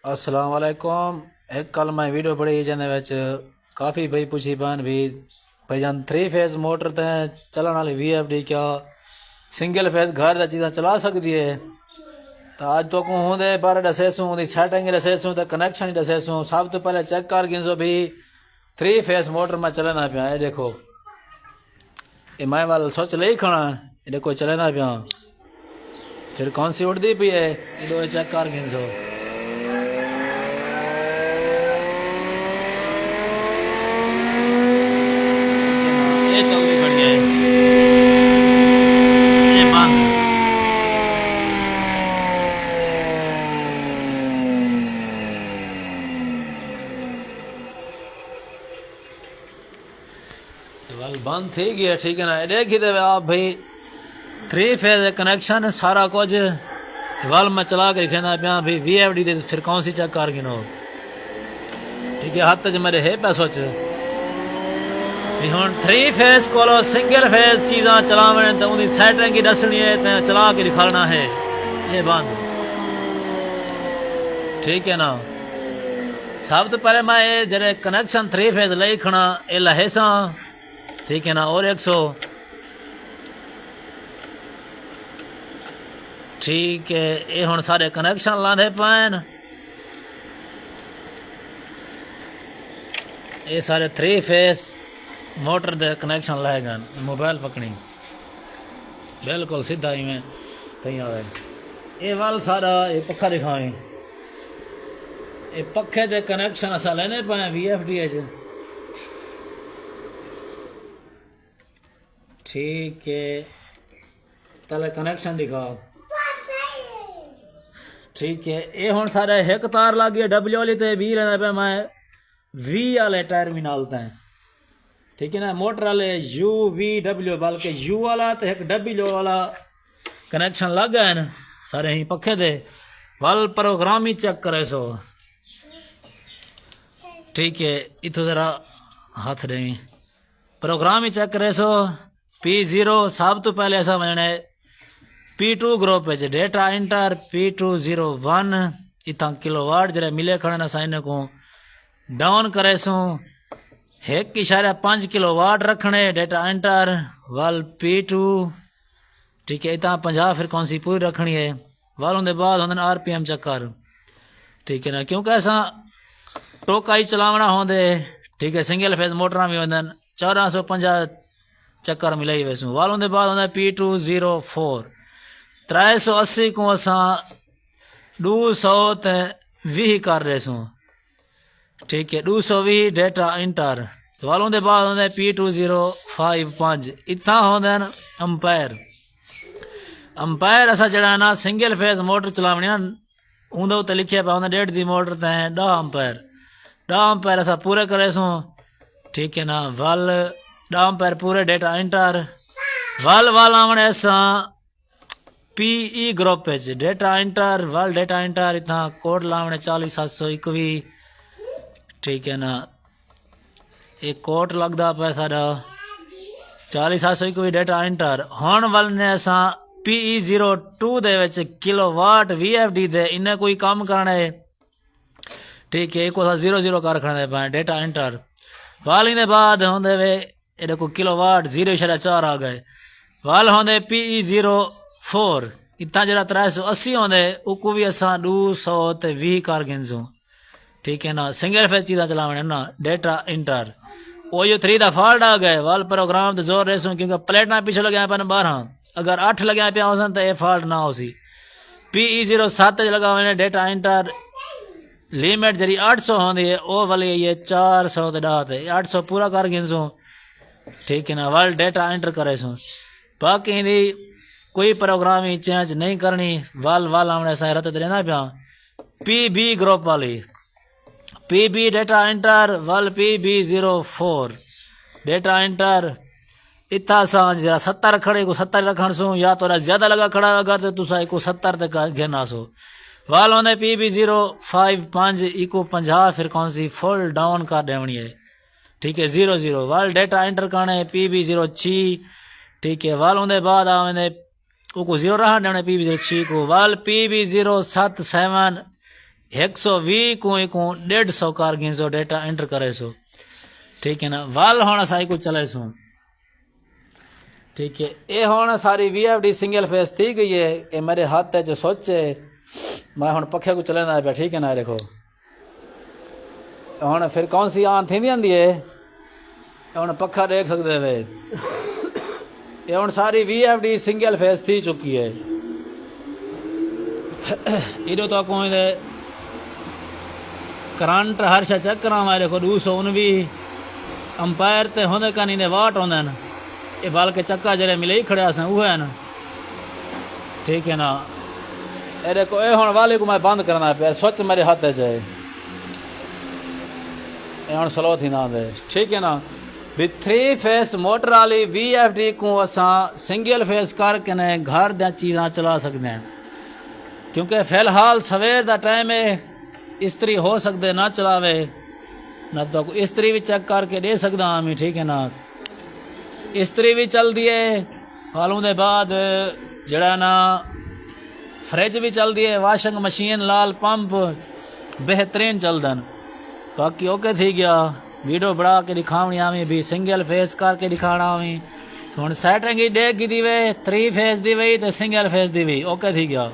अस्सलाम वालेकुम। एक कल मैं वीडियो पढ़ी जिन्हें काफ़ी भाई पूछी पान भी भाईजान 3 फेज मोटर ते चलन वाली VFD क्या सिंगल फेज घर दा चीज़ा चला सकती है। तो आज तो को होंदे बारे दसेसूँ दी सेटिंग दसेसूँ तो कनेक्शन ही दसेसूँ। सब तो पहले चेक कर गिनसो भी 3 फेज मोटर में चलना पिया। ये देखो ये मैं वाल सोच ले खड़ा ये देखो चलना पिया। फिर कौन सी उड़ती पी है ये दो चेक कर गिनसो। ये चल रही खड़ी है ये बंद। वाल बंद थी गया ठीक है ना। देखी दे आप भाई 3 फेज कनेक्शन सारा कुछ वाल में चला के कहना पिया भाई VFD दे फिर कौन सी चेक कर गिनो। ठीक है हाथ च मेरे है पे सोच भी हूँ 3 फेज को सिंगल फेज चीज़ा चलावन तो उनकी सेटिंग ही दसनी है तो चला के दिखाना है। ये बंद ठीक है ना। सब तो पहले मैं ये जरे कनेक्शन 3 फेज ले खना ये लहे सा ठीक है ना। और 100 ठीक है ये हूँ सारे कनेक्शन लादे पैन। ये सारे 3 फेज मोटर दे कनेक्शन लाएगा। मोबाइल पकड़ी बिल्कुल सीधा ही में कहीं आवे। ये वाल सारा ये पक्खा दिखाएं ये पखे दे कनेक्शन असा लेने पाए VFD ठीक है। पहले कनेक्शन दिखाओ ठीक है। ये हूँ सारे एक तार लग गई W वाली तो भी लेना पे मैं V वाले टर्मिनल ते ठीक है ना। मोटर वाले UVW बल्कि U वाला तो एक W वाला कनेक्शन लग गए ना सारे ही पखे दे वाल प्रोग्राम ही चेक करे सो ठीक है। इतो जरा हाथ दे प्रोग्राम ही चेक करे सो P0 सब तो पहले ऐसा मैंने P2 ग्रुप है डेटा इंटर P201 इतना किलोवाट जरा मिले खड़े ना साइन को डाउन करे सो 1.5 किलोवाट रखने डेटा इंटर वाल P2 ठीक है। इतना 50 फिर कौन सी पूरी रखनी है वालों के बाद होंगे RPM चक्कर ठीक है ना। क्योंकि ऐसा टोका ही चलावना होंगे ठीक है। सिंगल फेज मोटर भी होंगे 1450 चक्कर मिले ही वैसू वालों के बाद होंगे P204 380 को असा 220 कर रहे सू ठीक है। 220 डेटा इंटर वालों के बाद होंगे P2055 इतना होंगे अंपायर। अंपायर असा जड़ा ना सिंगल फेज मोटर चलावनी उंदे उत्ते लिखे पे 1.5 दी मोटर ते 10 अंपायर असा पूरे करे सू ठीक है ना। वाल 10 अंपायर पूरे डेटा इंटर वाल आवने असा PE ग्रुप डेटा इंटर वाल डेटा इंटर इतना कोड लावने 40721 ठीक है ना। एक कोट लगता पे सारा 40721 डेटा इंटर हुण वाल ने असा PE02 दे विच किलोवाट VFD दे इन्हें कोई काम करना है ठीक है। एक 00 कर रखने पे डेटा इंटर वाल इन बाद होंगे वे ये देखो किलोवाट 0.4 आ गए वाल होंगे PE04 इतना जरा 380 होंगे उको भी असा 220 कर गिनसूँ ठीक है ना। सिंगल फेज चीज़ा चलावने ना डेटा इंटर वो जो 3 दा फॉल्ट आ गए वाल प्रोग्राम तो जोर रेसूँ क्योंकि प्लेटा पीछे लगे पे 12 अगर 8 लगे पे हो तो ये फॉल्ट ना हो सी। PE07 लगा हुए डेटा इंटर लिमिट जी 800 होंगी है वो वाली ये 400 10 800 पूरा कर गिनसूँ ठीक है ना। वाल डेटा इंटर करे सूँ बाकी दी कोई प्रोग्राम ही चेंज नहीं करनी वाल आमने सा रत रहना पिया। PB ग्रुप वाली PB डेटा इंटर वाल PB04 डेटा इंटर इतना सा जरा 70 खड़े को 70 रखण सो या तो ज्यादा लगा खड़ा अगर तो तुसा को 70 तक घेना सो वाल होंगे PB055 इको 50 फिर कौन सी फुल डाउन कर देवनी है ठीक है। 00 वाल डेटा इंटर करने PB06 ठीक है। वाल होंगे बाद आवेंगे को 0 रहा देवने PB06 को वाल PB077 120 को 150 कर गिनसो डेटा एंटर करे सो ठीक है ना। वाल होना साई को चले सो ठीक है। ये होना सारी VFD सिंगल फेस थी गई है। ये मेरे हाथ च सोचे मैं हुण पखे को चलेना पे ठीक है ना। देखो हुण फिर कौन सी आन थी आंदी है हुण पखा देख सकते वे। ये हुण सारी VFD सिंगल फेस थी चुकी है। इधो तो कोई करंट हर शा चेक करा मैं देखो 219 अंपायर ते होंदे कानी ने वाट होंदे न। ये बाल के चक्का जरे मिले ही खड़े सन वो है ना ठीक है ना। ये देखो ये हुण वाले को मैं बंद करना पे स्विच मेरे हाथ च है। ये हुण स्लो थी ना दे ठीक है ना। भी 3 फेस मोटर वाली VFD को असा सिंगल फेस करके ने घर दी चीज़ां चला सकते हैं। क्योंकि फिलहाल सवेर का टाइम है इस्त्री हो सकते ना चलावे ना तो इस्त्री भी चेक करके दे सकदा हमें ठीक है ना। इस्त्री भी चलती है हालों के बाद जड़ा ना फ्रिज भी चलती है वाशिंग मशीन लाल पंप बेहतरीन चलदन। बाकी ओके थी गया वीडियो बड़ा के दिखावनी हमें भी सिंगल फेस करके दिखाना हमें। हुण सेटिंग ही डेग की दी वे 3 फेस दी वही तो सिंगल फेस दी वही ओके थी गया।